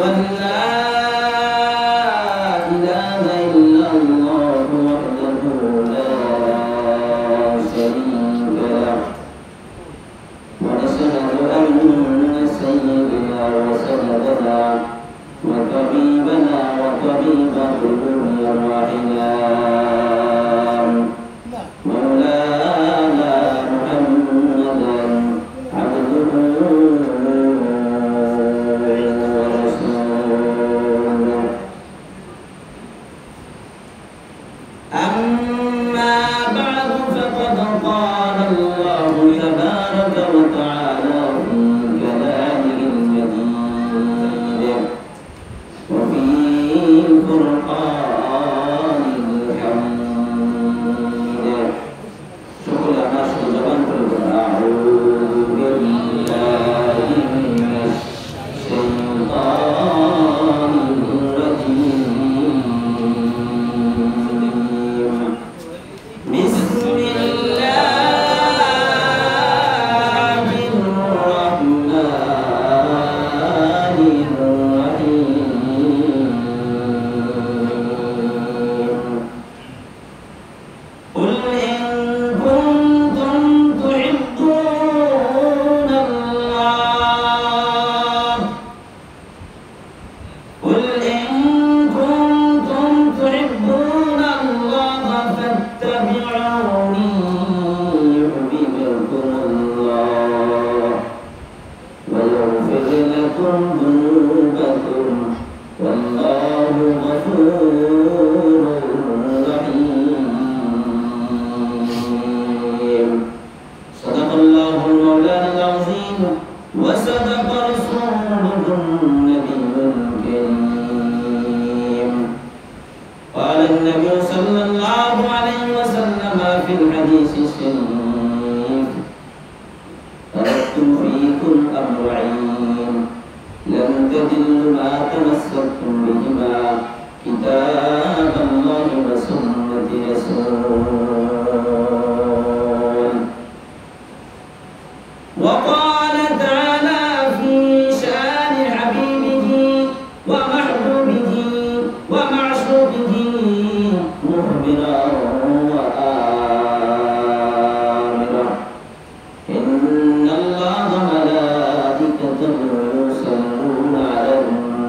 أن لا إله إلا الله وحده لا شريك له ونشهد أن سيدنا وسندنا وطبيبنا وطبيب قلوبنا الراحلين مولانا محمدا عبده ورسوله أما بعد فقد قال الله تبارك وتعالى في كلامه المجيد وفي فرقانه الحميد شكرا ما شكرا أعوذ بالله من الشيطان الرجيم بسم الله الرحمن الرحيم قل إن كنتم تحبون الله قل إن كنتم تحبون الله فاتبعوني يحببكم الله ويغفر لكم ذنوبكم والله غفور رحيم صدق الله المولانا العظيم وصدق رسوله النبي الكريم قال النبي صلى الله عليه وسلم في الحديث الشريف تركت فيكم أمرين لم تضلوا ما تمسكتم بهما كتاب الله وسنة رسول وقال تعالى في شأن حبيبه ومحبوبه ومعشوقه مخبرا وآمرا إن الله ملائكته يصلون على النبي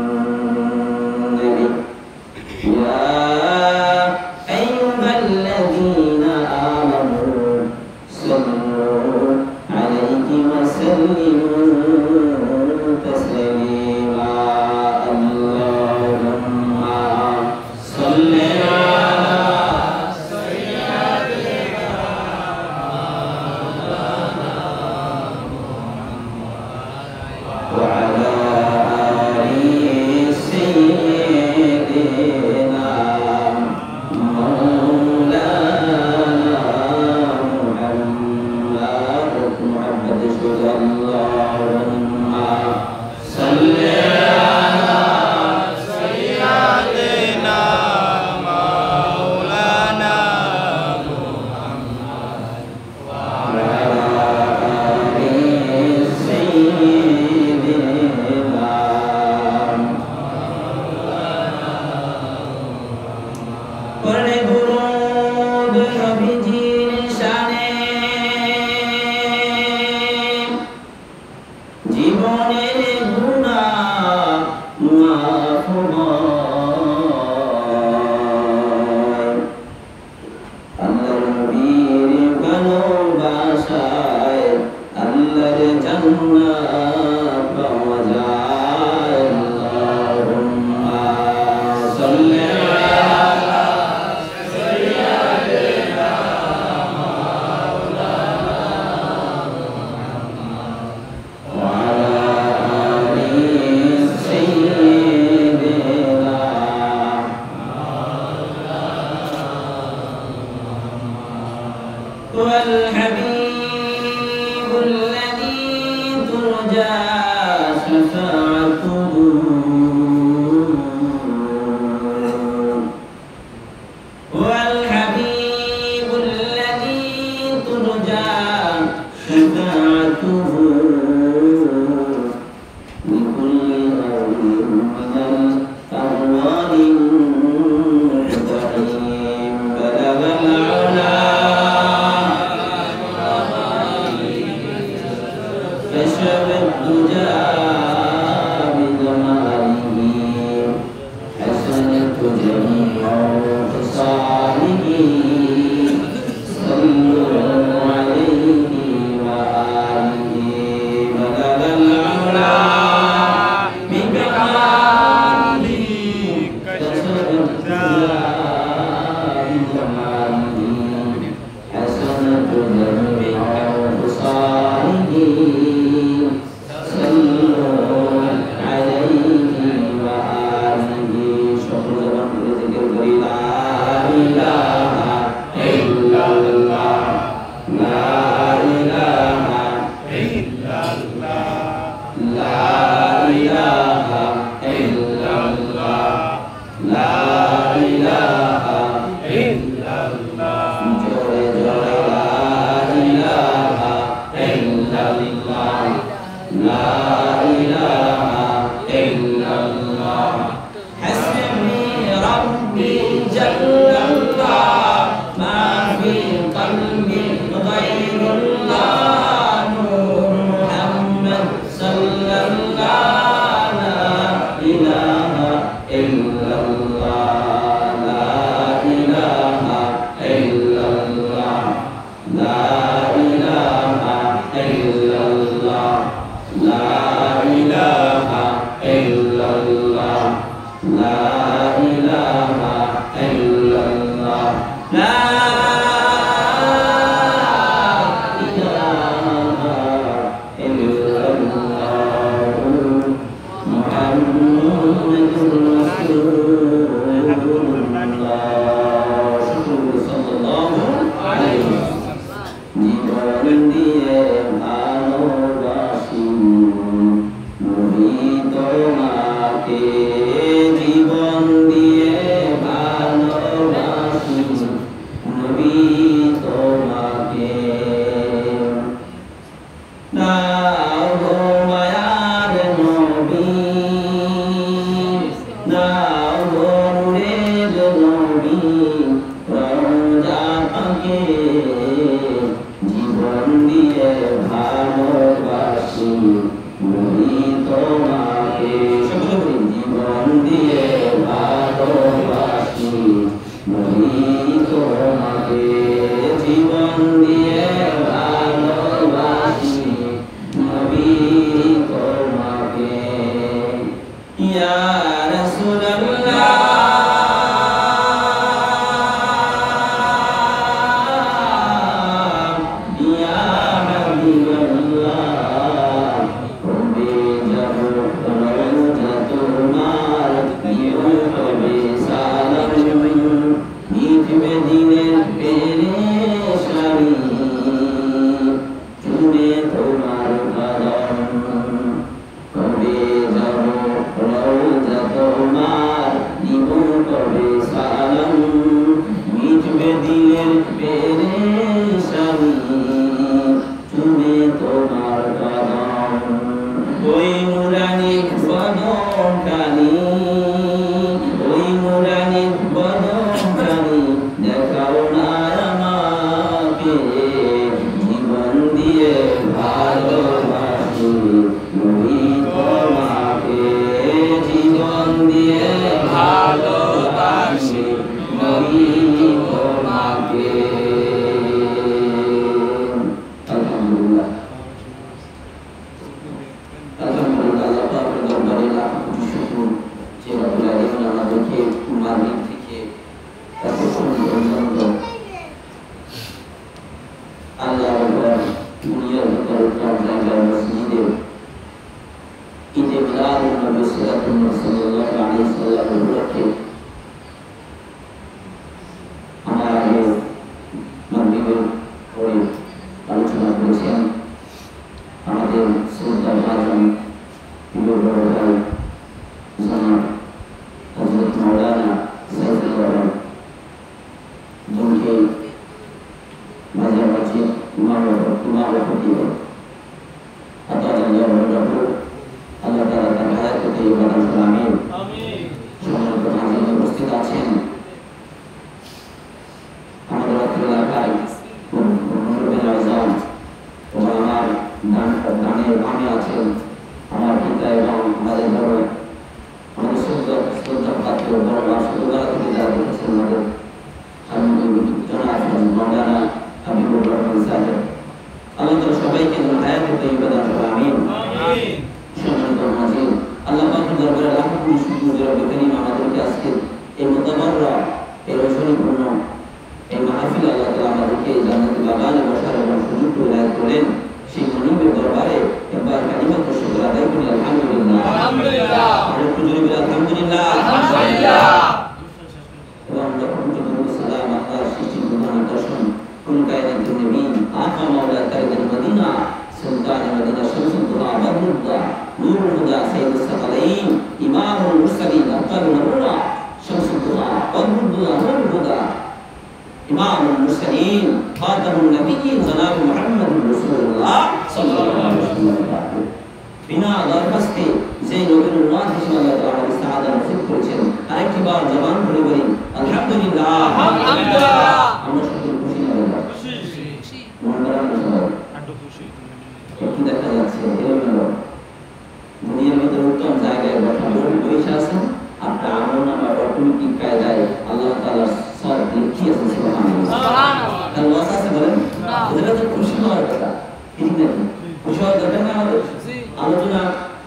আলোচনা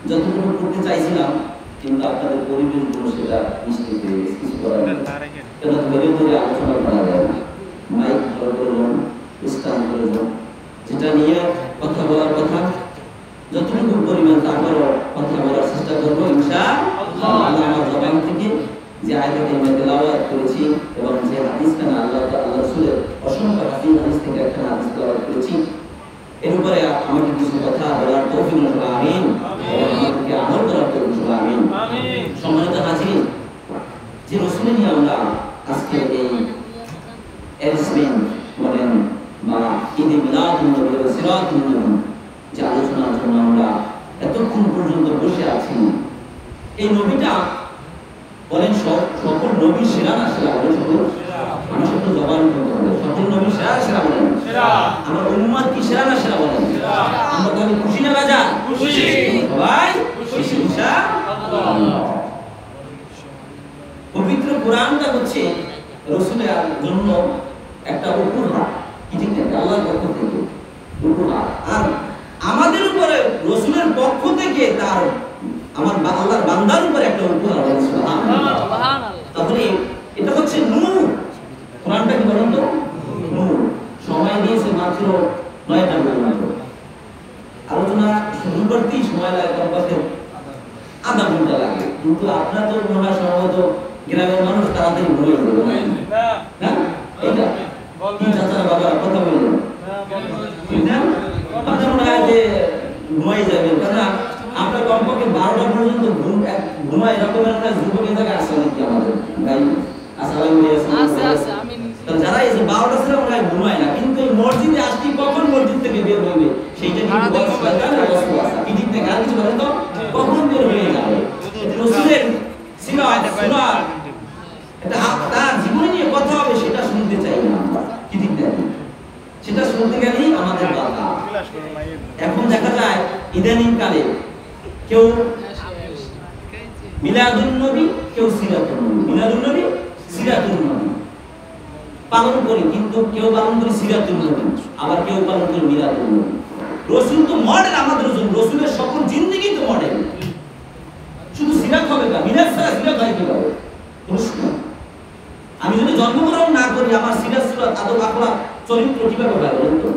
যতটুকু করতে চাইছিলাম কিন্তু আপনাদের পরিবেশগুলো সেটা মিষ্টি হয়ে গেছে, কিছু করার নেই। কেন ধরে ধরে আলোচনা করা যায় না, মাইক ভালো করলাম, স্টান করলাম, যেটা নিয়ে কথা বলার কথা যতটুকু পরিমাণ তারপরও কথা বলার চেষ্টা করবো ইনশাআল্লাহ। আমার জবান থেকে যে আয়াতটি আমি তেলাওয়াত করেছি এবং যে হাদিসখানা আল্লাহ রাসূলের অসংখ্য হাদিস থেকে একটা হাদিস তেলাওয়াত করেছি, এর উপরে আমাকে কিছু কথা বলার তৌফিক নসিব আমিন, এবং আমাদেরকে আমল করার তৌফিক নসিব আমিন। সম্মানিত হাজির, যে রাসূল নিয়ে আমরা আজকে এই এরিসমেন্ট বলেন বা ঈদে মিলাদুন নবী ও সিরাতুন নবী যে আলোচনার জন্য আমরা এতক্ষণ পর্যন্ত বসে আছি, এই নবীটা বলেন সকল নবী সেরা না সেরা? বলেন আমি সকল জবান বলেন সকল নবী সেরা সেরা বলেন আমার উম্মত কি সেরা না সেরা বলেন? আমরা তাহলে খুশি না বাজা? খুশি, সবাই খুশি ইনশাআল্লাহ। পবিত্র কোরআনটা হচ্ছে রাসূলের জন্য একটা উপহার, কি ঠিক না? আল্লাহর পক্ষ থেকে উপহার, আর আমাদের উপরে রাসূলের পক্ষ থেকে তার আমার আল্লাহর বান্দার উপরে একটা উপহার। সুবহানাল্লাহ। তাহলে এটা হচ্ছে নূর। কোরআনটা কি বলেন তো? নূর। সময় দিয়েছে মাত্র 9টা পর্যন্ত। আলোচনা শুরু করতেই সময় লাগে কমপক্ষে আধা ঘন্টা লাগে, কিন্তু আপনার তো মনে হয় সম্ভবত গ্রামের মানুষ তাড়াতাড়ি ভুলে যাবে না? এইটা কি চাচা বাবা কথা বললেন না? আপনার মনে হয় যে ঘুমাই যাবেন, কারণ আমরা কমপক্ষে 12টা পর্যন্ত ঘুমাই, এরকম একটা যুবকের জায়গায় আসে নাকি আমাদের ভাই? আসসালামু আলাইকুম। যারা এসে 12টা ছিল মনে হয় ঘুমায় না, কিন্তু এই মসজিদে আসছি কখন মসজিদ থেকে বের হইবে সেইটা কিন্তু কি ঠিক না? আর কিছু বলেন তো, কখন বের হয়ে যাবে? রাসূলের সিরাত সুরাত এটা তার জীবনী নিয়ে কথা হবে, সেটা শুনতে চাই না আমরা, কি ঠিক না? সেটা শুনতে গেলেই আমাদের কথা। এখন দেখা যায় ইদানিং কালে কেউ মিলাদুন নবী, কেউ সিরাতুন নবী, মিলাদুন নবী সিরাতুন নবী পালন করি, কিন্তু কেউ পালন করি সিরাতুন নবী, আবার কেউ পালন করি মিলাদুন নবী। রাসূল তো মডেল আমাদের জন্য, রাসূলের সকল জিন্দেগি তো মডেল। শুধু সিরাত হবে না, মিলাদ ছাড়া সিরাত হয় কিভাবে? প্রশ্ন। আমি যদি জন্মগ্রহণ না করি, আমার সিরাত সুরাত আদব আখলাক চরিত্র কিভাবে হবে বলেন তো?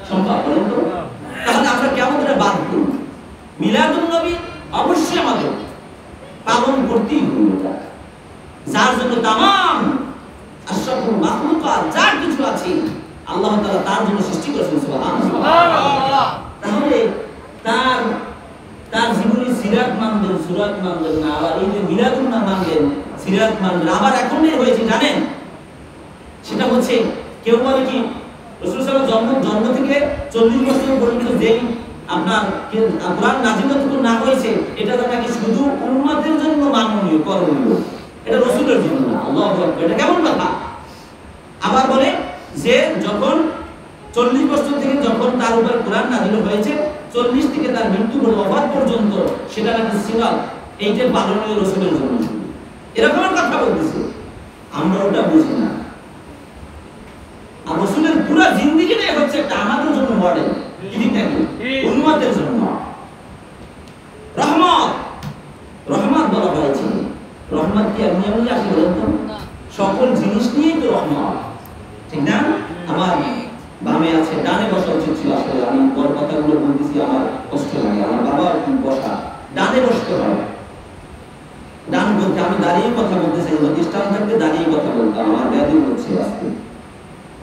সম্ভব বলেন তো? তাহলে আমরা কেমন করে বাদ দিই? মিলাদুন নবী অবশ্যই আমাদের পালন করতেই হবে, যার জন্য তামাম আশরাফুল মাখলুকাত যা কিছু আছে আল্লাহ তাআলা তার জন্য সৃষ্টি করেছেন। সুবহানাল্লাহ। তাহলে তার জীবনী সিরাত মানবেন, সুরাত মানবেন না, আবার এই যে মিলাদুন না মানবেন, সিরাত মানবেন। আবার এখন বের হয়েছে জানেন, সেটা হচ্ছে কেউ বলে কি রাসূল সাল্লাল্লাহু আলাইহি ওয়াসাল্লাম জন্ম থেকে 40 বছর পর্যন্ত যেই আপনার কোরআন নাযিলতটুকু না হয়েছে, এটা নাকি শুধু উম্মতের জন্য মাননীয় করণীয়, এটা রাসূলের জন্য না। আল্লাহু আকবার, এটা কেমন কথা? আবার বলে যে যখন 40 বছর থেকে যখন তার উপর কোরআন নাযিল হয়েছে, 40 থেকে তার মৃত্যু ওফাত পর্যন্ত সেটা নাকি সিরাত, এইটা পালনীয় রাসূলের জন্য, এরকম কথা বলতেছে। আমরা ওটা বুঝি না। আর রাসূলের পুরো জিন্দেগিটাই হচ্ছে একটা আমাদের জন্য মডেল, ঠিক নাকি? উম্মতের জন্য রহমত। রহমত বলা হয়েছে। রহমত কি এমনি এমনি আসে বলেন তো? সকল জিনিস নিয়েই তো রহমত, ঠিক না? আমার বামে আছে, ডানে বসা উচিত ছিল, আসলে আমি বড় কথাগুলো বলতেছি, আমার কষ্ট লাগে। আমার বাবা বসা, ডানে বসতে হয়। ডান বলতে আমি দাঁড়িয়ে কথা বলতে চাই, যদি স্টান থাকতে দাঁড়িয়ে কথা বলতাম। আমার ব্যাধি হচ্ছে আজকে,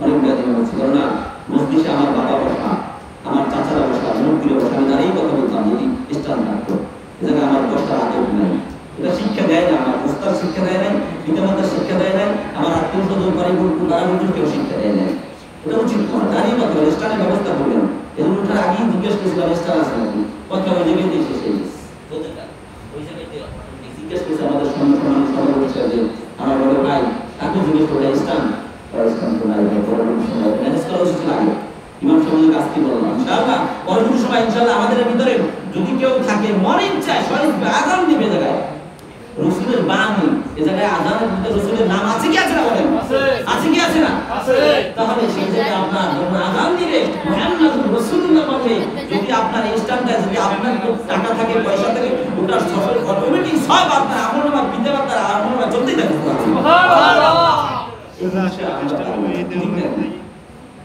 অনেক ব্যাধি হচ্ছে, কারণ না মসজিদে আমার বাবা বসা, আমার চাচারা বসা, মুরব্বীরা বসা, আমি দাঁড়িয়ে কথা বলতাম যদি স্টান থাকতো। এ জায়গায় আমার বসার আদব নেই, এটা শিক্ষা দেয় না, আমার উস্তাদ শিক্ষা দেয় নাই, পিতামাতার শিক্ষা দেয় নাই, আমার আত্মীয় স্বজন বাড়ি বলতো তারা বলতো কেউ শিক্ষা দেয় নাই। এটা উচিত নয়, দাঁড়িয়ে কথা বলে স্টানের ব্যবস্থা করবেন। এজন্য ওটার আগেই জিজ্ঞেস করেছিলাম স্টান আছে নাকি, কথা ওই জায়গায় দিয়ে শেষ হয়ে গেছে, ওই জায়গায় জিজ্ঞেস করেছে আমাদের সম্মান সবাই বলছে যে আমার বড় ভাই তাকে জিজ্ঞেস করে স্টান তো নাই, পরবর্তী সময় ম্যানেজ করা উচিত লাগে। ইমাম সাহেবের কাছ থেকে বললাম ইনশাআল্লাহ পরবর্তী সময় ইনশাআল্লাহ আমাদের ভিতরে যদি কেউ থাকে মনে ইচ্ছায় শরীফ আযান দিবে জায়গায় রাসূলের বাণী, এই জায়গায় আযানের ভিতরে রাসূলের নাম আছে কি আছে না বলেন? আছে কি আছে না? আছে। তাহলে সেই জায়গায় আপনার যখন আযান দিবে মুহাম্মদুর রাসূলুল্লাহ বলবে, যদি আপনার স্ট্যান্ডটা যদি আপনার টাকা থাকে পয়সা থাকে ওটা ওটা অটোমেটিক সব আপনার আমল নামা বিদ্যাবাদ তার আমল নামা চলতেই থাকে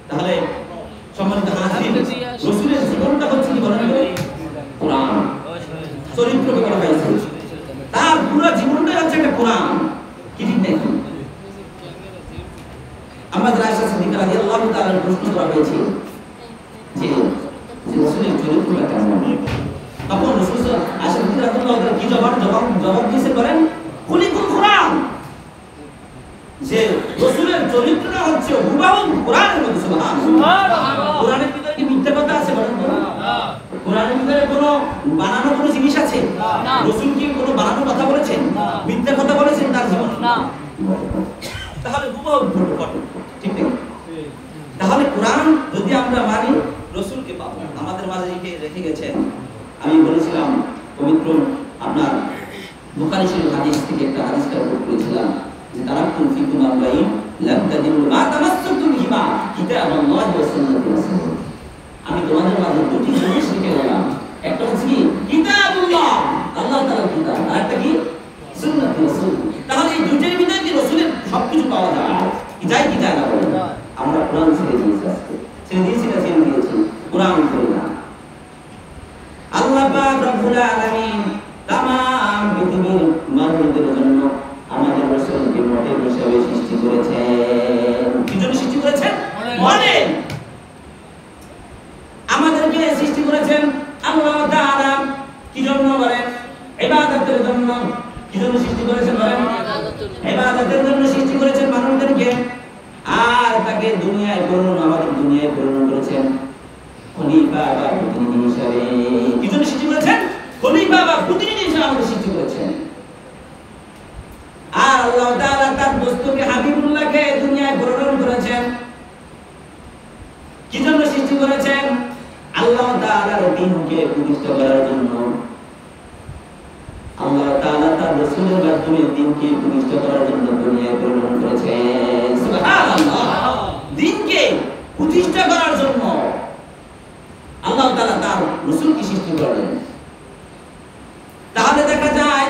তাহলে সম্মানিত হাজির রাসূলের জীবনটা হচ্ছে কি বলেন কোরআন চরিত্রকে বলা হয়েছে তার পুরো জীবনটাই হচ্ছে একটা কোরআন কি ঠিক নাকি আমাদের আয়েশা সিদ্দিকা রাদিয়াল্লাহু তাআলা প্রশ্ন করা হয়েছে যে রাসূলের চরিত্রটা কেমন তখন রাসূল আয়েশা সিদ্দিকা রাদিয়াল্লাহু তাআলা কি জবাব দিয়েছে বলেন খুলিকুল কোরআন যে রাসূলের চরিত্রটা হচ্ছে হুবহু কোরআনের মতো সুবহানাল্লাহ কোরআনের ভিতরে কি মিথ্যা কথা আছে বলেন তো না কোরআনের ভিতরে কোনো বানানো কোনো জিনিস আছে না রাসূল কি কোনো বানানো কথা বলেছেন না মিথ্যা কথা বলেছেন তার জীবনে না তাহলে হুবহু ঘটে ঠিক ঠিক তাহলে কোরআন যদি আমরা মানি রাসূলকে পাবো আমাদের মাঝে রেখে গেছেন আমি বলেছিলাম পবিত্র আপনার বুখারী শরীফ হাদিস থেকে একটা হাদিস করেছিলাম যে তারাকুম ফিকুম আমরাইন লাম তাদিলু মা তামাসসাকতুম বিহিমা কিতাবাল্লাহি ওয়া সুন্নাতি রাসূল আমি তোমাদের মাঝে দুটি জিনিস রেখে গেলাম একটা হচ্ছে কি কিতাবুল্লাহ আল্লাহ তাআলার কিতাব আর একটা কি সুন্নাতি রাসূল তাহলে এই দুইটার ভিতরে কি রাসূলের সবকিছু পাওয়া যায় কি যায় না বলেন আমরা কোরআন ছেড়ে দিয়েছি আজকে ছেড়ে দিয়েছি কোরআন পড়ি না আল্লাহ পাক রব্বুল আলামিন तमाम পৃথিবীর মানুষদের জন্য আমাদের রাসূলকে মডেল হিসেবে সৃষ্টি করেছেন কি জন্য সৃষ্টি করেছেন মডেল আমাদেরকে সৃষ্টি করেছেন আল্লাহ তাআলা কি জন্য বলেন ইবাদতের জন্য কি জন্য সৃষ্টি করেছেন বলেন ইবাদতের জন্য সৃষ্টি করেছেন মানুষদেরকে আর তাকে দুনিয়ায় প্রেরণ আমাদের দুনিয়ায় প্রেরণ করেছেন খলিফা বা প্রতিনিধি হিসেবে কি জন্য সৃষ্টি করেছেন খলিফা বা প্রতিনিধি হিসেবে আমাদের সৃষ্টি করেছেন আর আল্লাহ তাআলা তার দোস্তকে হাবিবুল্লাহকে দুনিয়ায় প্রেরণ করেছেন কি জন্য সৃষ্টি করেছেন আল্লাহ তাআলার দ্বীনকে প্রতিষ্ঠা করার জন্য আল্লাহ তাআলা তার রাসূলের মাধ্যমে দ্বীনকে প্রতিষ্ঠা করার জন্য দুনিয়ায় প্রেরণ করেছেন সুবহানাল্লাহ দ্বীনকে প্রতিষ্ঠা করার জন্য আল্লাহ তাআলা তার রাসূলকে সৃষ্টি করলেন তাহলে দেখা যায়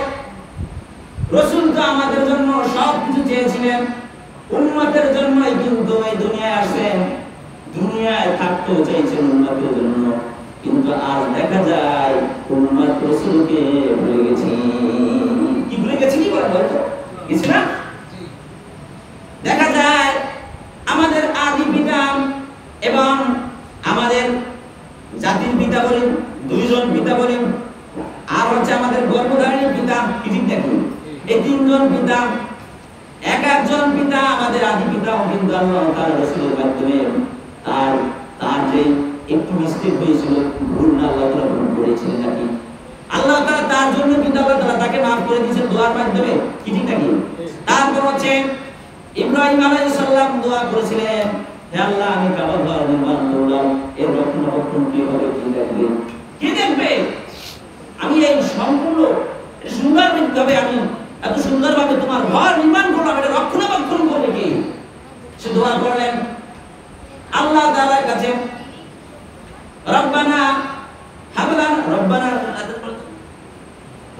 রাসূল তো আমাদের জন্য সব কিছু চেয়েছিলেন উম্মতের জন্যই কিন্তু এই দুনিয়ায় আসেন দুনিয়ায় থাকতে চাইছেন উম্মতের জন্য কিন্তু আজ দেখা যায় উম্মত রাসূলকে ভুলে গেছি কি ভুলে গেছি কি বলেন বলতো কিছু না দেখা যায় আমাদের আদি পিতা এবং আমাদের জাতির পিতা বলেন দুইজন পিতা বলেন আর হচ্ছে আমাদের গর্ভধারী পিতা কি ঠিক দেখুন এই তিনজন পিতা এক একজন পিতা আমাদের আদি পিতা কিন্তু আল্লাহ তাআলা রাসূলের মাধ্যমে তার যে একটু মিস্টেক হয়েছিল ভুল না আল্লাহ তাআলা ভুল করেছিলেন নাকি আল্লাহ তাআলা তার জন্য কিন্তু আল্লাহ তাআলা তাকে maaf করে দিয়েছেন দোয়ার মাধ্যমে কি ঠিক নাকি তারপর হচ্ছে ইব্রাহিম আলাইহিস সালাম দোয়া করেছিলেন হে আল্লাহ আমি কাবা ঘর নির্মাণ করলাম এর রক্ষণাবেক্ষণ কিভাবে কি দেখবে আমি এই সম্পূর্ণ সুন্দরভাবে আমি এত সুন্দরভাবে তোমার ঘর নির্মাণ করলাম এটা রক্ষণাবেক্ষণ করবে কি সে দোয়া করলেন আল্লাহ তাআলার কাছে রব্বানা হাবলানা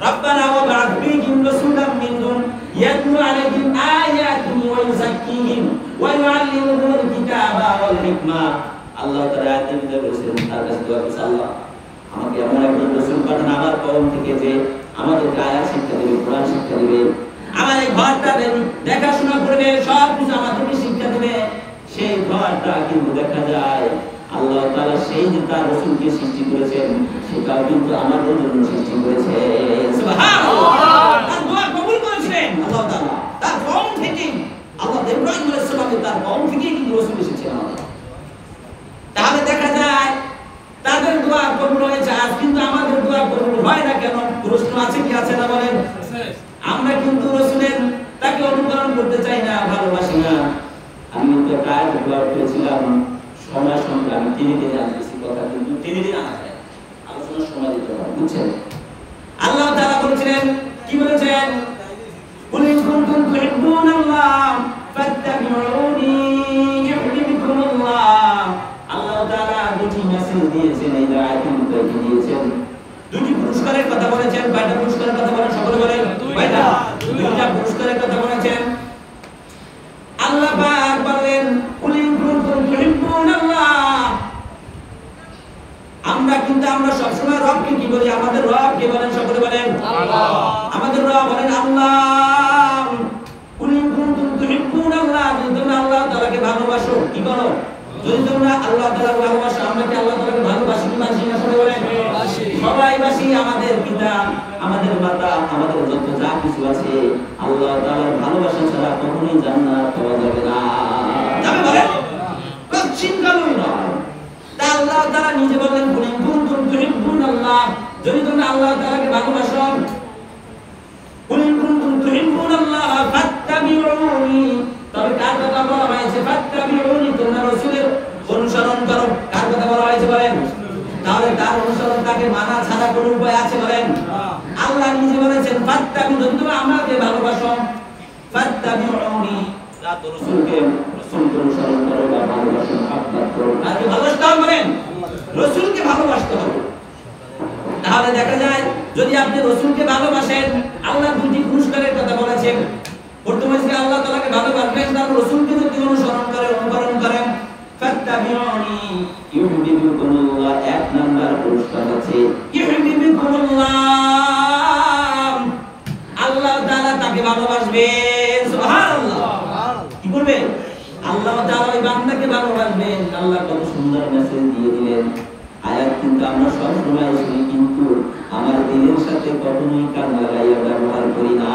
রব্বানা ওয়া বা'থ ফীহিম রাসূলাম মিনহুম ইয়াতলু আলাইহিম আয়াতিহি ওয়া ইউযাক্কিহিম ওয়া ইউআল্লিমুহুমুল কিতাবা ওয়াল হিকমা আল্লাহ তাআলা আয়াতের ভিতরে বলেছেন তার কাছে দোয়া করছে আল্লাহ আমাকে এমন একজন রাসূল পাঠান আমার কওম থেকে যে আমাদেরকে আয়াত শিক্ষা দেবে কোরআন শিক্ষা দেবে আমার এই ঘরটা দেখাশোনা করবে সব কিছু আমাদেরকে শিক্ষা দেবে সেই ঘরটা কিন্তু দেখা যায় আল্লাহ তাআলা সেই যে তার রাসূলকে সৃষ্টি করেছেন সেটাও কিন্তু আমাদের জন্য সৃষ্টি করেছেন সুবহানাল্লাহ তার দোয়া কবুল করেছেন আল্লাহ তাআলা তার কওম থেকে আল্লাহ ইব্রাহিম আলাইহিস সালামের তার কওম থেকে কিন্তু রাসূল এসেছেন আমাদের তাহলে দেখা যায় তাদের দোয়া কবুল হয়েছে আজ কিন্তু আমাদের দোয়া কবুল হয় না কেন প্রশ্ন আছে কি আছে না বলেন আমরা কিন্তু রাসূলের তাকে অনুকরণ করতে চাই না ভালোবাসি না আমি তো প্রায় দোয়া করেছিলাম সময় সঙ্গে আমি টেনে আনতেছি কথা কিন্তু টেনে আনা যায় আলোচনার সময় দিতে হবে বুঝছেন আল্লাহ তাআলা বলেছিলেন কি বলেছেন কুল ইন কুনতুম তুহিব্বুনাল্লাহ ফাত্তাবিউনি ইউহিব্বুকুমুল্লাহ আল্লাহ তাআলা দুটি মেসেজ দিয়েছেন এই আয়াতের মধ্যে দিয়েছেন দুটি পুরস্কারের কথা কথা বলেছেন, কয়টা পুরস্কারের কথা বলেন, সকলে বলেন কয়টা? দুইটা পুরস্কারের কথা বলেছেন। আল্লাহ পাক বলেন কুল ইন কুনতুম তুহিব্বুনাল্লাহ। আমরা সব সময় রবকে কি বলি? আমাদের রব কে বলেন, সকলে বলেন আল্লাহ। আমাদের রব বলেন আল্লাহ। কুল ইন কুনতুম তুহিব্বুনাল্লাহ, যদি তোমরা আল্লাহ তাআলাকে ভালোবাসো, কি বলো? যদি তোমরা আল্লাহ তাআলাকে ভালোবাসো, আমরা কি আল্লাহ তাআলাকে ভালোবাসি কি বাসি না? সকলে বলেন বাসি। সবাই বাসি। আমাদের পিতা, আমাদের মাতা, আমাদের যত যা কিছু আছে, আল্লাহ তাআলার ভালোবাসা ছাড়া কখনোই জান্নাত পাওয়া যাবে না। যাবে বলেন? কচ্ছিন কালই নয়। তা আল্লাহ তাআলা নিজে বলেন কুল ইন কুনতুম তুহিব্বুনাল্লাহ, যদি তোমরা আল্লাহ তাআলাকে ভালোবাসো, কুল ইন কুনতুম তুহিব্বুনাল্লাহ ফাত্তাবিউনি, তবে কার কথা বলা হয়েছে? ফাত্তাবিউনি, তোমরা রাসূলের অনুসরণ করো। কার কথা বলা হয়েছে বলেন? তাহলে তার অনুসরণ তাকে মানা ছাড়া কোনো উপায় আছে বলেন? আল্লাহ নিজে বলেছেন ফাত্তাবি, যদি তোমরা আমাকে ভালোবাসো, ফাত্তাবিউনি, রাসূলকে অনুসরণ করো বা ভালোবাসো, মহব্বত করো। কাকে ভালোবাসতে হবে বলেন? রাসূলকে ভালোবাসতে হবে। তাহলে দেখা যায় যদি আপনি রাসূলকে ভালোবাসেন, আল্লাহ দুটি পুরস্কারের কথা বলেছেন। প্রথমে যে আল্লাহ তাআলাকে ভালোবাসবেন, তার রাসূলকে যদি অনুসরণ করেন, ফাত্তাবিউনি ইউহিব্বুকুমুল্লাহ, এক নাম্বার পুরস্কার আছে ইউহিব্বুকুমুল্লাহ, আল্লাহ তাআলা তাকে ভালোবাসবেন। সুবহানাল্লাহ। কি করবেন? আল্লাহ তাআলা ওই বান্দাকে ভালোবাসবেন। আল্লাহ কত সুন্দর মেসেজ দিয়ে দিলেন। আয়াত কিন্তু আমরা সব সময় শুনি, কিন্তু আমার দিলের সাথে কখনোই কান লাগাইয়া ব্যবহার করি না,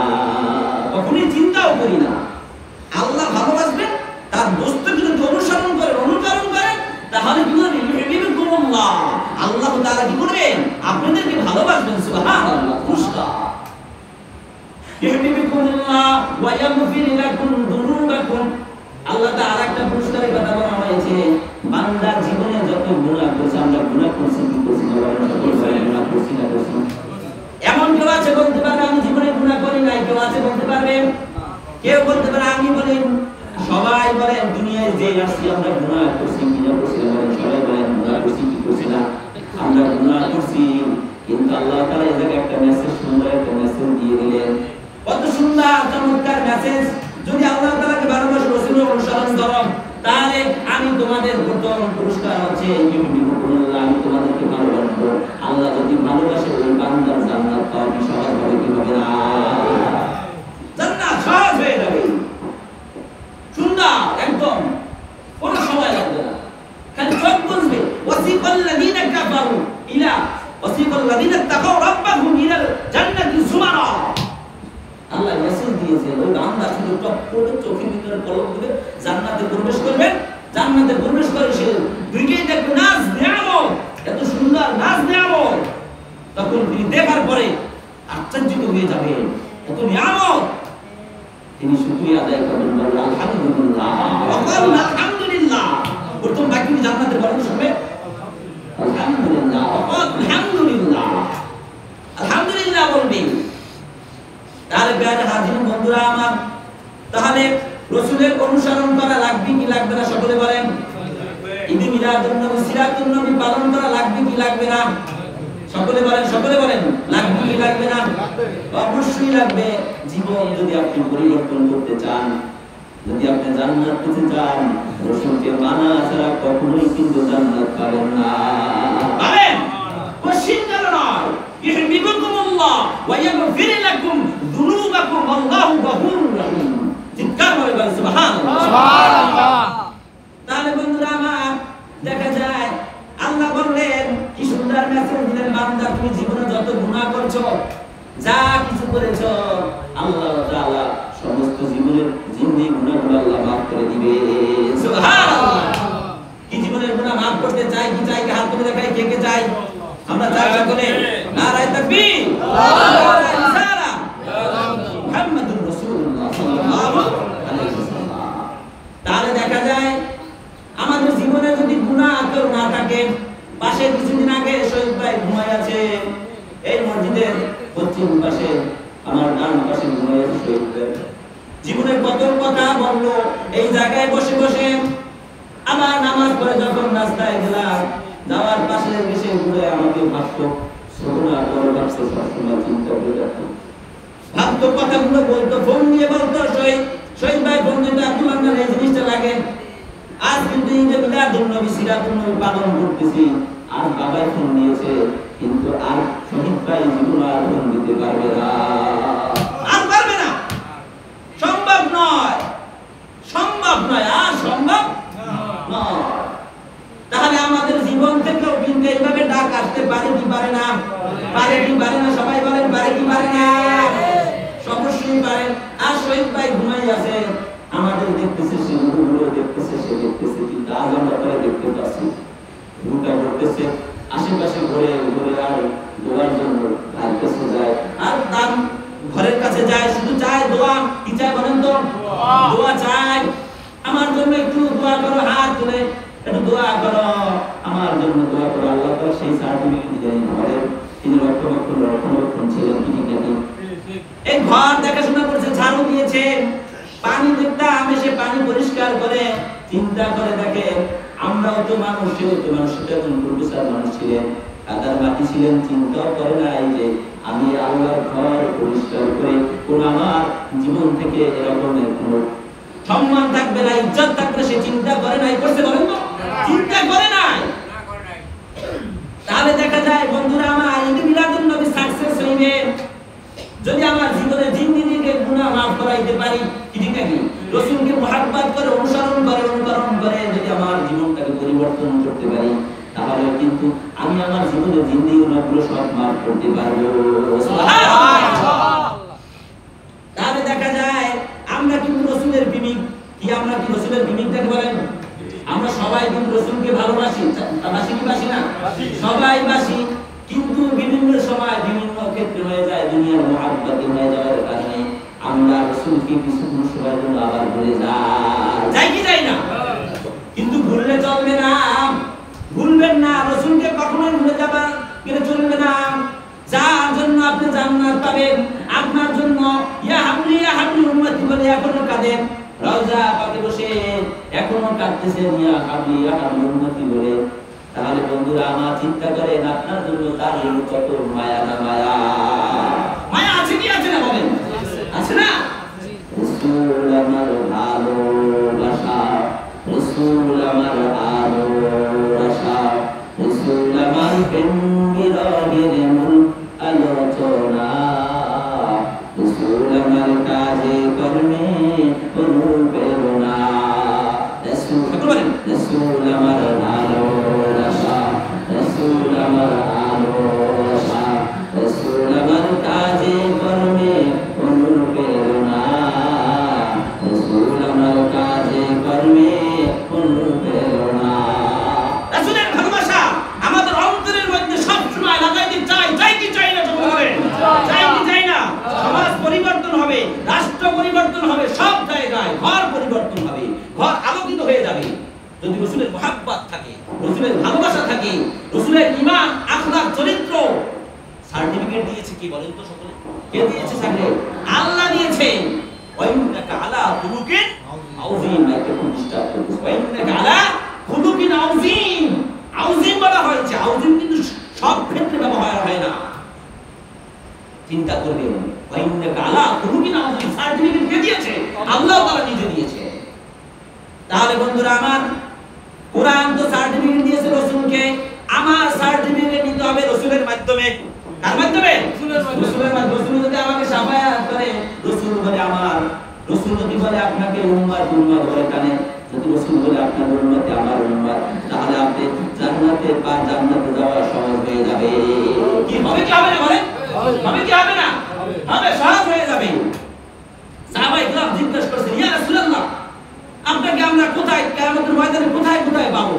কখনোই চিন্তাও করি না। আল্লাহ ভালোবাসবেন, তার দোস্তকে যদি অনুকরণ করেন, তাহলে কি হবে? ইউহিব্বুকুমুল্লাহ, আল্লাহ তাআলা কি করবেন? আপনাদেরকে ভালোবাসবেন। সুবহানাল্লাহ। পুরস্কার ইউহিব্বুকুমুল্লাহ ওয়া ইয়াগফির লাকুম যুনুবাকুম। আল্লাহ তাআলা একটা পুরস্কারের কথা বলা হয়েছে। বান্দা জীবনে যত গুনাহ করেছে, আমরা গুনাহ করছি কি করছি না, গুনাহ করছি না করছি। এমন কেউ আছে বলতে পারবে আমি জীবনে গুনাহ করি নাই? কেউ আছে বলতে পারবে? কেউ বলতে পারে? আমি বলি, সবাই বলেন দুনিয়ায় যে আসছি আমরা গুনাহ করছি কি না করছি, সবাই বলেন গুনাহ করছি কি করছি না, আমরা গুনাহ করছি। কিন্তু আল্লাহ তাআলা এই জায়গায় একটা মেসেজ, সুন্দর একটা মেসেজ দিয়ে দিলেন। কত সুন্দর চমৎকার মেসেজ! যদি আল্লাহ তাআলাকে ভালোবাসো, রাসূলের অনুসরণ করো, তাহলে আমি তোমাদের প্রথম পুরস্কার হচ্ছে ইউহিব্বুকুমুল্লাহ, আমি তোমাদেরকে ভালোবাসবো। আল্লাহ যদি ভালোবাসে, ওই বান্দার জান্নাত পাওয়া কি সহজ হবে? কি হবে না? জান্নাত সহজ হয়ে যাবে, সুন্দর একদম, কোনো সময় লাগবে না, খালি চোখ বুঝবে। ওয়াসিকাল লাযিনা কাফারু ইলা ওয়াসিকাল লাযিনা তাকাউ রাব্বাহুম ইলা জান্নাতি যুমারা। আল্লাহ মেসেজ দিয়েছেন, ওই বান্দা শুধু টপ করে চোখের ভিতরে পলক দিবে, জান্নাতে প্রবেশ করবে। জান্নাতে প্রবেশ করে সে দুইটাই দেখবে নাজ নিয়ামত, এত সুন্দর নাজ নিয়ামত। তখন তিনি দেখার পরে আশ্চর্যিত হয়ে যাবে, এত নিয়ামত। তিনি শুকরিয়া আদায় করবেন, বলবেন আলহামদুলিল্লাহ, আলহামদুলিল্লাহ। প্রথম বাক্য জান্নাতের বলেন শুনবে আলহামদুলিল্লাহ, আলহামদুলিল্লাহ, আলহামদুলিল্লাহ বলবেন। তাহলে প্রিয় হাজির বন্ধুরা আমার, তাহলে রাসূলের অনুসরণ করা লাগবে কি লাগবে না? সকলে বলেন। ঈদে মিলাদুন নবী, সিরাতুন নবী পালন করা লাগবে কি লাগবে না? সকলে বলেন, সকলে বলেন, লাগবে কি লাগবে না? অবশ্যই লাগবে। জীবন যদি আপনি পরিবর্তন করতে চান, যদি আপনি জান্নাত পেতে চান, রাসূলকে মানা ছাড়া কখনোই কিন্তু জান্নাত পাবেন না। পাবেন? কোশ্চিন কেন নয়? ইউহিব্বুকুমুল্লাহ ওয়া ইয়াগফির লাকুম যুনুবাকুম আল্লাহু গফুরুর রহিম। চিৎকার করে বলেন সুবহানাল্লাহ, সুবহানাল্লাহ। তাহলে বন্ধুরা আমার, দেখা যায় আল্লাহ বললেন, কি সুন্দর মেসেজ দিলেন, বান্দা তুমি জীবনে যত গুনাহ করছো, যা কিছু করেছো, আল্লাহ তাআলা সমস্ত জীবনের জিন্দি গুনাহগুলো আল্লাহ maaf করে দিবে। সুবহানাল্লাহ। কি জীবনের গুনাহ maaf করতে চাই কি চাই? হাত তুলে দেখাই কে কে চাই? আমরা চাই সকলে। নারায়ে তাকবীর, নারায়ে রিসালাত, মুহাম্মাদুর রাসূলুল্লাহ সাল্লাল্লাহু আলাইহি ওয়াসাল্লাম। তাহলে দেখা যায় আমাদের জীবনে যদি গুনাহ কেউ না থাকে, পাশে কিছুদিন আগে শহীদ ভাই ঘুমায় আছে, এই মসজিদের পশ্চিম পাশে, আমার ডান পাশে ঘুমায় আছে শহীদ ভাই। জীবনের কত কথা বললো, এই জায়গায় বসে বসে। আমার নামাজ পড়ে যখন রাস্তায় গেলাম, যাওয়ার পাশে এসে ঘুরে আমাকে ভাবতো সোনা বড় ব্যবসা সবসময় চিন্তা করে রাখতো, ভাবতো কথাগুলো বলতো, ফোন নিয়ে বলতো শহীদ ভাই ফোন দিতে আব্দুল আন্নার এই জিনিসটা লাগে। আজ কিন্তু ঈদে মিলাদুন নবী সিরাতুন নবী পালন করতেছি, আর বাবাই ফোন নিয়েছে, কিন্তু আর শহীদ ভাই জীবন আর ফোন দিতে পারবে না, আর পারবে না, সম্ভব নয়, সম্ভব নয়, আর সম্ভব নয়। তাহলে আমাদের জীবন থেকেও কিন্তু এইভাবে ডাক আসতে পারে কি পারে না? পারে কি পারে না? সবাই বলেন পারে কি পারে না? অবশ্যই পারে। আর শহীদ ভাই ঘুমাই আছে, আমাদের দেখতেছে, সে মুখগুলো দেখতেছে, সে দেখতেছে, কিন্তু আজ আমরা তারা দেখতে পাচ্ছি ঘুমটা করতেছে, আশেপাশে ঘুরে ঘুরে আর দোয়ার জন্য তার কাছে যায়, আর তার ঘরের কাছে যায়, শুধু চায় দোয়া। কি চায় বলেন তো? দোয়া চায়, আমার জন্য একটু দোয়া করো, হাত তুলে একটু দোয়া করো, আমার জন্য দোয়া করো। আল্লাহ তাআলা সেই সার্টিফিকেট দেন ঘরের, তিনি রক্ষণাবেক্ষণ ছিলেন, ঠিক নাকি? এই ঘর দেখাশোনা করছে, ঝাড়ু দিয়েছে, পানি দেখতাম এসে পানি পরিষ্কার করে, চিন্তা করে দেখে আমরাও তো মানুষ, সেও তো মানুষ, সেটা কোন প্রফেসর মানুষ ছিলেন, কাদার মাটি ছিলেন, চিন্তাও করে নাই যে আমি আল্লাহর ঘর পরিষ্কার করে কোন আমার জীবন থেকে এরকমের কোন সম্মান থাকবে না, ইজ্জত থাকবে, সে চিন্তা করে নাই। করছে বলেন তো? চিন্তা করে নাই। তাহলে দেখা যায় বন্ধুরা আমার, ঈদে মিলাদুন নবী সাকসেস হইবে যদি আমার জীবনের জিন্দেগিকে গুনাহ মাফ করাইতে পারি, ঠিক নাকি? রাসূলকে মুহাব্বত করে অনুসরণ করে যদি আমার জীবনটাকে পরিবর্তন করতে পারি, তাহলে কিন্তু আমি আমার জীবনের জিন্দেগি গুনাহগুলো সব মাফ করতে পারবো। সুবহানাল্লাহ। তাহলে দেখা যায় আমরা কিন্তু রাসূলের প্রেমিক। কি আমরা কি রাসূলের প্রেমিকটাকে বলেন? আমরা সবাই কিন্তু রাসূলকে ভালোবাসি, বাসি কি বাসি না? সবাই বাসি, কিন্তু বিভিন্ন সময় বিভিন্ন ক্ষেত্রে হয়ে যায় দুনিয়ার মুহাব্বতে হয়ে যাওয়ার কারণে আমরা রাসূলকে কিছু সময়ের জন্য আবার ভুলে যাই কি যাই না? কিন্তু ভুললে চলবে না, ভুলবেন না, রাসূলকে কখনোই ভুলে যাবা গেলে চলবে না। যার জন্য আপনি জান্নাত পাবেন, আপনার জন্য ইয়া হাবলি উম্মতি বলে এখনো কাঁদেন, রওজা পাকে বসে এখনো কাঁদতেছেন ইয়া হাবলি উম্মতি বলে। তাহলে বন্ধুরা আমার চিন্তা করেন, আপনার জন্য তার কত মায়া না মায়া, মায়া আছে কি আছে না বলেন? আছে না? রাসূল আমার ভালোবাসা, রাসূল আমার ভালোবাসা, রাসূল আমার প্রেমের মূল আলোচনা, রাসূল আমার কাজে কর্মে অনুপ্রেরণা, রাসূল আমার ভালোবাসা, রাসূল আমার ভালোবাসা, রাসূল আমার কাজে কর্মে অনুপ্রেরণা, রাসূল আমার কাজে কর্মে অনুপ্রেরণা। রাসূলের ভালোবাসা আমাদের অন্তরের মধ্যে সবসময় লাগাইতে চাই কি চাই না? চাই কি চাই না? সমাজ পরিবর্তন হবে, রাষ্ট্র পরিবর্তন হবে, সব জায়গায় ঘর পরিবর্তন হবে, ঘর আলোকিত হয়ে যাবে যদি রাসূলের মুহাব্বত থাকে, রাসূলের ভালোবাসা থাকে, রাসূলের ঈমান, আখলাক, চরিত্র। সার্টিফিকেট দিয়েছে কি বলেন তো সকলে? কে দিয়েছে সার্টিফিকেট? আল্লাহ দিয়েছে। ওয়াইন্নাকা আলা খুলুকিন আযীম, একটা প্রতিষ্ঠা করতে। ওয়াইন্নাকা আলা খুলুকিন আযীম, আযীম বলা হয়েছে। আযীম কিন্তু সব ক্ষেত্রে ব্যবহার হয় না, চিন্তা করবেন। ওয়াইন্নাকা আলা খুলুকিন আযীম সার্টিফিকেট কে দিয়েছে? আল্লাহ তাআলা নিজে দিয়েছে। তাহলে বন্ধুরা আমার, কোরআন তো সার্টিফিকেট দিয়েছে রাসূলকে, আমার সার্টিফিকেট নিতে হবে রাসূলের মাধ্যমে। কার মাধ্যমে? রাসূলের মাধ্যমে। রাসূল যদি আমাকে শাফায়াত করে, রাসূল বলে আমার, রাসূল যদি বলে আপনাকে উম্মত বলে টানে, যদি রাসূল বলে আপনার উম্মত আমার উম্মত, তাহলে আপনি জান্নাতে যাওয়া সহজ হয়ে যাবে। কি হবে কি হবে না বলেন? হবে কি হবে না? হবে, সহজ হয়ে যাবে। সাহাবায়ে কেরাম জিজ্ঞেস করেছেন, ইয়া রাসূলুল্লাহ, আপনাকে আমরা কোথায় কিয়ামতের ময়দানে কোথায় পাবো?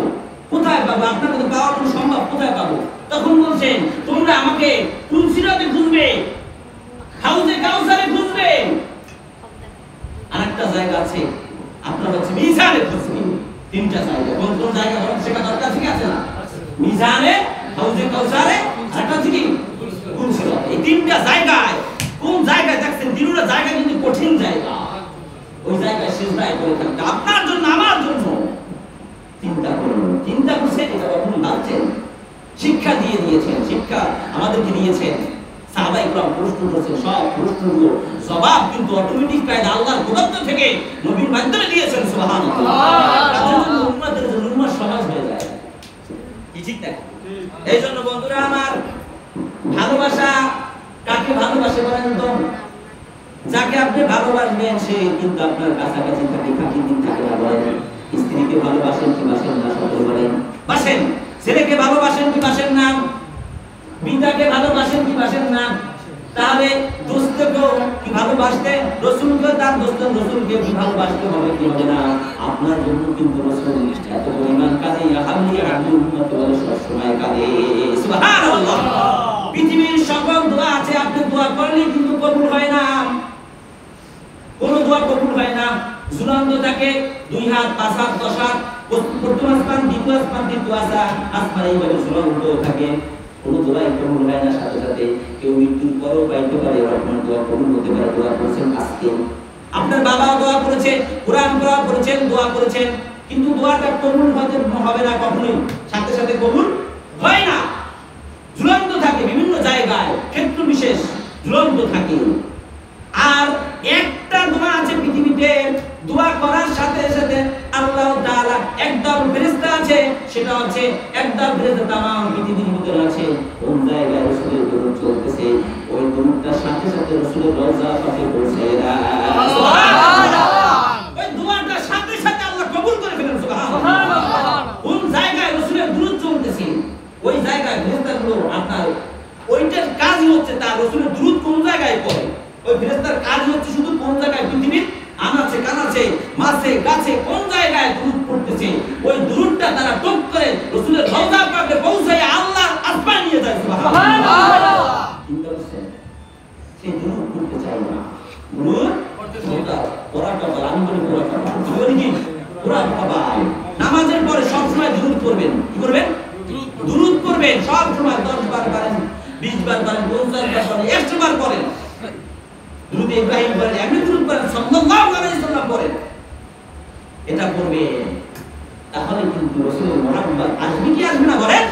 কোথায় পাবো? আপনাকে তো পাওয়া কোনো সম্ভব, কোথায় পাবো? তখন বলছেন, তোমরা আমাকে তুলসিরাতে খুঁজবে, হাউজে কাউসারে খুঁজবে, আরেকটা জায়গা আছে আপনার হচ্ছে মিজানে খুঁজবে। তিনটা জায়গা, কোন কোন জায়গা বলেন? সেটা দরকার ঠিক আছে না? মিজানে, হাউজে কাউসারে, আরেকটা হচ্ছে কি তুলসিরাত। এই তিনটা জায়গায় কোন জায়গায় দেখছেন? তিনটা জায়গা কিন্তু কঠিন জায়গা। ওই জায়গায় সিজদায় করে থাকতে আপনার জন্য আমার জন্য চিন্তা করুন। চিন্তা করছেন, এটা কখনো ভাবছেন? শিক্ষা দিয়ে দিয়েছেন, শিক্ষা আমাদেরকে দিয়েছেন। সাহাবায়ে কেরাম প্রশ্ন করেছেন, সব প্রশ্নগুলো জবাব কিন্তু অটোমেটিক কায়দা আল্লাহর কুদরত থেকে নবীর মাধ্যমে দিয়েছেন। সুবহানাল্লাহ। তাদের জন্য উম্মতের জন্য উম্মাহ সহজ হয়ে যায়। কি ঠিক না? এই জন্য বন্ধুরা আমার, ভালোবাসা কাকে ভালোবাসে বলেন তো? যাকে আপনি ভালোবাসবেন সে কিন্তু আপনার কাছাকাছি থাকে, কাকে দিন থাকে না বলেন। স্ত্রীকে ভালোবাসেন কি বাসেন না? সকলে বলেন বাসেন। ছেলেকে ভালোবাসেন কি বাসেন না? পিতাকে ভালোবাসেন কি বাসেন না? তাহলে দোস্তকেও কি ভালোবাসতে, রাসূলকে তার দোস্ত রাসূলকে কি ভালোবাসতে হবে কি হবে না? আপনার জন্য কিন্তু রাসূল এত পরিমাণ কাঁদে, হামলি আব্দুল উম্মত বলে সব সময় কাঁদে। সুবহানাল্লাহ। পৃথিবীর সকল দোয়া আছে, আপনি দোয়া করলে কিন্তু কবুল হয় না। কোন দোয়া কবুল হয় না। ঝুলন্ত থাকে, 2 হাত 5 হাত 10 হাত, প্রথম আসমান দ্বিতীয় আসমান তৃতীয় আসমান এইভাবে ঝুলন্ত থাকে। কোন দোয়া কবুল হয় না। সাথে সাথে কেউ মৃত্যুর পরও পাইতে পারে, আপনার দোয়া কবুল হতে পারে। দোয়া করেছেন আজকে, আপনার বাবা দোয়া করেছে, কোরআন দোয়া করেছেন, দোয়া করেছেন, কিন্তু দোয়াটা কবুল হবে না কখনোই। সাথে সাথে কবুল হয় না। ঝুলন্ত থাকে বিভিন্ন জায়গায়, ক্ষেত্র বিশেষ ঝুলন্ত থাকে। আর একটা দোয়া আছে পৃথিবীতে, দোয়া করার সাথে সাথে আল্লাহ তাআলা একদল ফেরেশতা আছে, সেটা হচ্ছে একদল ফেরেশতা তামাম পৃথিবীর ভিতরে আছে। কোন জায়গায় রাসূলের দরুদ চলতেছে, ওই দরুদটার সাথে সাথে রাসূলের রওজা পাকে পৌঁছে যায়। সুবহানাল্লাহ। ওই দোয়াটার সাথে সাথে আল্লাহ কবুল করে ফেলেন। সুবহানাল্লাহ। কোন জায়গায় রাসূলের দরুদ চলতেছে, ওই জায়গায় ফেরেশতাগুলো আপনার ওইটার কাজই হচ্ছে তার রাসূলের দরুদ কোন জায়গায় পড়ে। ওই ফেরেশতার কাজ হচ্ছে শুধু কোন জায়গায় পৃথিবীর আনাচে কানাচে মাছে গাছে কোন জায়গায় দরুদ পড়তেছে, ওই দরুদটা তারা টপ করে রাসূলের রওজা পাকে পৌঁছায় আল্লাহ আসমান নিয়ে যায়। সুবহানাল্লাহ। চিন্তা করছেন? সেই দরুদ পড়তে চাই না, দরুদ পড়তে পড়াটা বল, আমি বলি পড়াটা বলি কি পড়াটা ভাই। নামাজের পরে সব সময় দরুদ পড়বেন। কি করবেন? দরুদ পড়বেন সব সময়। 10 বার পড়েন, 20 বার পড়েন, 50 বার পড়েন, 100 বার পড়েন। দুরূদ ইব্রাহিম পড়েন, এমনি দুরূদ পড়েন, সাল্লাল্লাহু আলাইহি সাল্লাম পড়েন। এটা করবেন, তাহলে কিন্তু রাসূলের মুহাব্বত আসবে কি আসবে না বলেন?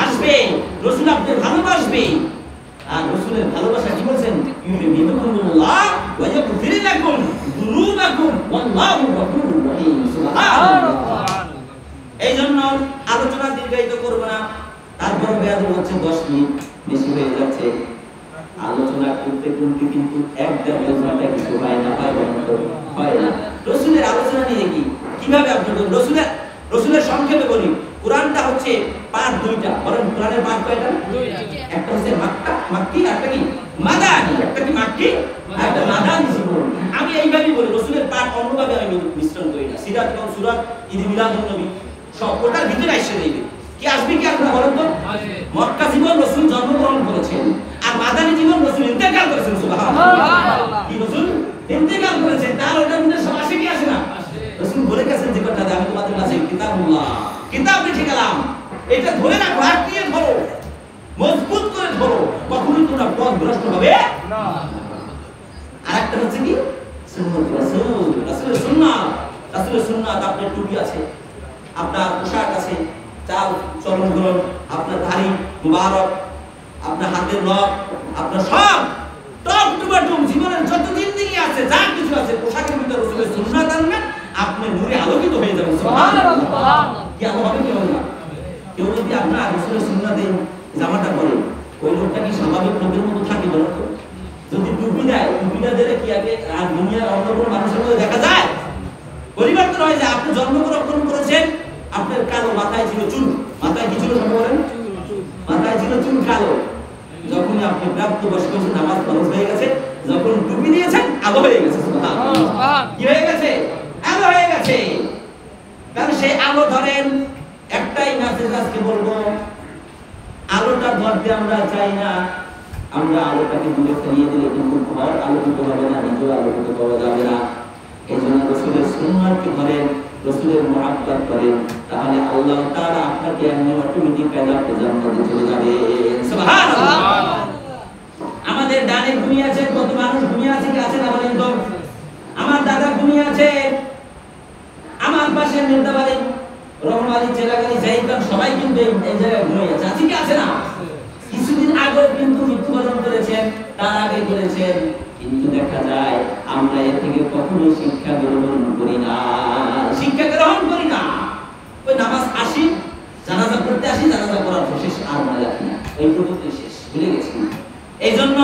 আসবে। রাসূল আপনি ভালোবাসবে। আর রাসূলের ভালোবাসা কি বলেন? ইউহিব্বুকুমুল্লাহ ওয়া ইয়াগফির লাকুম যুনুবাকুম ওয়াল্লাহু গফুরুর রহিম। সুবহানাল্লাহ। এই জন্য আলোচনা দীর্ঘায়িত করব না। তারপর বেয়াদ হচ্ছে 10 মিনিট বেশি হয়ে যাচ্ছে। আলোচনা করতে করতে কিন্তু একটা ঘন্টা কিছু হয় না, হয় না। রাসূলের আলোচনা নিয়ে কিভাবে আপনি রাসূলের সংক্ষেপে বলি। কোরআনটা হচ্ছে পার্ট 2টা। বলেন কোরআনের পার্ট কয়টা? 2টা। একটা হচ্ছে মাক্কি, একটা কি মাদানী। একটা কি মাক্কি, একটা মাদানী জীবন। আমি এইভাবেই বলি, রাসূলের পার্ট অন্যভাবে আমি মিশ্রণ করি না। সিরাত এবং সূরা ঈদ মিলাদুন নবী সব ওটার ভিতরে এসে যাবে। কি আসবে কি আসবে না বলেন তো? মক্কা জীবন রাসূল জন্মগ্রহণ করেছেন, আর মাদানী জীবন রাসূল ইন্তেকাল করেছেন। সুবহানাল্লাহ। কি রাসূল ইন্তেকাল করেছেন, তার ওটার মধ্যে সব আসে কি আসে না? রাসূল বলে গেছেন যে কথা, আমি তোমাদের কাছে কিতাবুল্লাহ, কিতাব লিখে গেলাম, এটা ধরে রাখো, আর দিয়ে ধরো, মজবুত করে ধরো, কখনোই তোমরা পথ ভ্রষ্ট হবে না। আরেকটা হচ্ছে কি সুন্নাত রাসূল, রাসূলের সুন্নাত। রাসূলের সুন্নাত, আপনার টুপি আছে, আপনার পোশাক আছে, চাল চলন গ্রহণ, আপনার দাড়ি মুবারক, আপনার হাতের নখ, আপনার সব টপ টু বটম জীবনের যত জিন্দেগি আছে, যা কিছু আছে, পোশাকের ভিতরে রাসূলের সুন্নাত আনবেন, আপনি নূরে আলোকিত হয়ে যাবেন। সুবহানাল্লাহ। কি আলো হবে কি হবে না? কেউ যদি আপনার রাসূলের সুন্নাতে জামাটা পরে, ওই লোকটা কি স্বাভাবিক লোকের মতো থাকে বলেন তো? যদি টুপি দেয়, টুপিটা দিলে কি আগে আর দুনিয়ার অন্য কোনো মানুষের মধ্যে দেখা যায়? পরিবর্তন হয়ে যায়। আপনি জন্মগ্রহণ করেছেন, আপনার কালো, মাথায় ছিল চুল, মাথায় কি ছিল সবাই বলেন? মাথায় ছিল চুল কালো। যখন আপনি প্রাপ্ত বয়স্ক হয়েছেন, নামাজ ফরজ হয়ে গেছে, যখন টুপি দিয়েছেন আলো হয়ে গেছে। সুবহানাল্লাহ। কি হয়ে গেছে? আলো হয়ে গেছে। কারণ সেই আলো ধরেন, একটাই মেসেজ আজকে বলবো, আলোটা ধরতে আমরা চাই না, আমরা আলোটাকে দূরে ফেলিয়ে দিলে কিন্তু ঘর আলোকিত হবে না, নিজেও আলোকিত করা যাবে না। এই জন্য রাসূলের সুন্নাতকে ধরেন, রাসূলের মুহাব্বত করেন, তাহলে আল্লাহ তাআলা আপনাকে এমনি অটোমেটিক কায়দাতে জান্নাতে চলে যাবে। সুবহানাল্লাহ। আমাদের ডানে ঘুমিয়ে আছে কত মানুষ, ঘুমিয়ে আছে কি আছে না বলেন তো? আমার দাদা ঘুমিয়ে আছে, আমার পাশে নেতাবাড়ি রহমানি চেলাগানি জাহিদান সবাই কিন্তু এই জায়গায় ঘুমিয়ে আছে, আছে কি আছে না? কিছুদিন আগে তার আগে করেছেন, কিন্তু দেখা যায় আমরা এর থেকে কখনো শিক্ষা গ্রহণ করি না, শিক্ষা গ্রহণ করি না। ওই নামাজ আসি, জানাজা পড়তে আসি, জানাজা পড়ার পর শেষ, আর মনে রাখি না, ওই পর্যন্ত শেষ, ভুলে গেছি। এই জন্য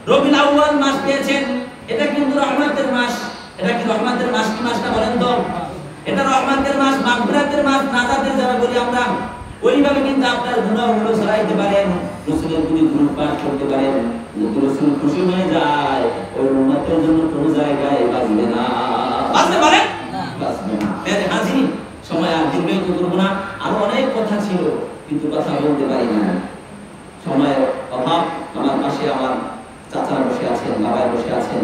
রবিউল আউয়াল মাস পেয়েছেন, এটা কিন্তু রহমতের মাস। এটা কি রহমতের মাস? কি মাসটা বলেন তো? এটা রহমতের মাস, মাগফিরাতের মাস, নাজাতের যাবে বলি আমরা। ওইভাবে কিন্তু আপনার গুনাহগুলো ছড়াইতে পারেন, রাসূলের প্রতি দরুদ পাঠ করতে পারেন। যদি রাসূল খুশি হয়ে যায়, ওই উম্মতের জন্য কোনো জায়গায় বাঁচবে না, বাঁচতে পারে না, বাঁচবে না। এর হাজির সময় আর দীর্ঘায়িত করব না, আরো অনেক কথা ছিল কিন্তু কথা বলতে পারি না, সময়ের অভাব। আমার পাশে আমার চাচারা বসে আছেন, বাবা বসে আছেন,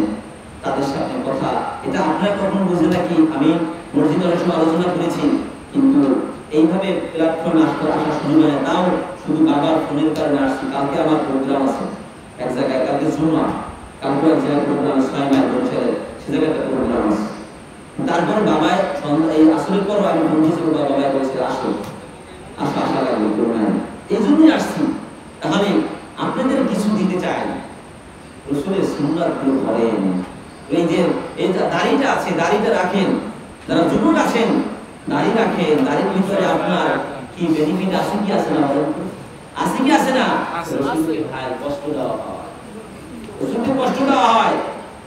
তাদের সাথে কথা, এটা আপনারা কখনো বুঝে নাকি? আমি মসজিদে অনেক সময় আলোচনা করেছি, কিন্তু এইভাবে প্ল্যাটফর্মে আসা সুযোগ হয় না। তাও শুধু বাবার ফোনের কারণে আসছি। কালকে আমার প্রোগ্রাম আছে এক জায়গায়, কালকে জুমা, কালকে এক জায়গায় প্রোগ্রাম, 6 মাইল বরিশালে, সে জায়গায় একটা প্রোগ্রাম আছে। তারপর বাবায় এই আসরের পরও আমি বন্ধু ছিল, বাবায় বলেছে আসো, আসা লাগবে প্রোগ্রাম, এই জন্যই আসছি। তাহলে আপনাদের কিছু দিতে চাই, রাসূলের সুন্নাতগুলো করেন। এই যে এই দাড়িটা আছে, দাড়িটা রাখেন, যারা যুবক আছেন দাড়ি রাখেন, দাড়ির ভিতরে আপনার কি বেনিফিট আছে কি আছে না বলেন? আছে কি আছে না? রাসূলকে ভাই কষ্ট দেওয়া হয়, রাসূলকে কষ্ট দেওয়া হয়।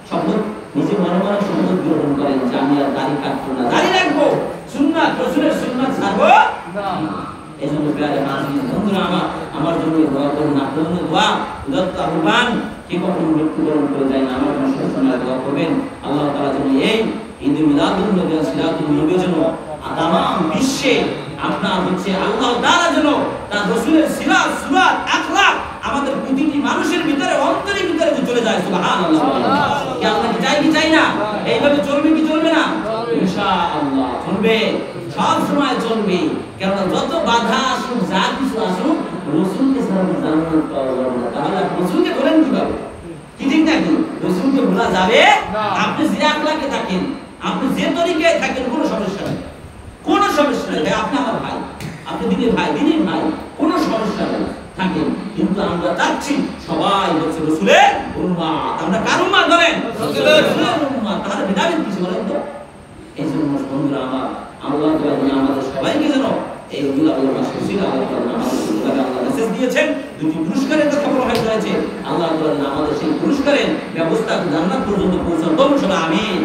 শপথ নিজে মনে মনে শপথ গ্রহণ করেন যে আমি আর দাড়ি কাটবো না, দাড়ি রাখবো, সুন্নাত, রাসূলের সুন্নাত ছাড়বো না। এই জন্য প্রিয় হাজির বন্ধুরা, আমার জন্য দোয়া করুন, আপনার জন্য দোয়া, উদাত্ত আহ্বান, কে কখনো মৃত্যুবরণ করে যায় না, আমার জন্য সবসময় দোয়া করবেন। আল্লাহ তাআলা যেন এই ঈদুল মিলাদুন নবী সিরাতুন নবী যেন তামাম বিশ্বে আপনার হচ্ছে আল্লাহ তাআলা যেন তার রাসূলের সিরাত সুরাত আখলাক আমাদের প্রতিটি মানুষের ভিতরে, অন্তরের ভিতরে চলে যায়। সুবহানাল্লাহ। কি আমরা কি চাই কি চাই না? এইভাবে চলবে কি চলবে না? ইনশাআল্লাহ চলবে, সব সময় চলবে। কারণ যত বাধা আসুক, যা কিছু আসুক, রাসূলকে ছাড়া জান্নাত পাওয়া যাবে না। তাহলে রাসূলকে বলেন কিভাবে? কি ঠিক নাকি? রাসূলকে ভোলা যাবে? আপনি যে আখলাকে থাকেন, আপনি যে তরিকায় থাকেন, কোনো সমস্যা নেই, কোনো সমস্যা নেই। আপনি আমার ভাই, আপনি দিনের ভাই, দিনের ভাই, কোনো সমস্যা নেই, থাকেন। কিন্তু আমরা চাচ্ছি সবাই হচ্ছে রাসূলের উম্মত। আমরা কার উম্মত বলেন? রাসূলের উম্মত। তাহলে ভেদাভেদ কিছু বলেন তো? এই জন্য বন্ধুরা আমার, আল্লাহ তাআলা আমাদের সবাইকে যেন এই রবিউল আউয়াল মাসে সিরা আমাদের আল্লাহ মেসেজ দিয়েছেন, দুটি পুরস্কারের কথা বলা হয়েছে। আল্লাহ তাআলা আমাদের সেই পুরস্কারের ব্যবস্থা জান্নাত পর্যন্ত পৌঁছান। আমিন।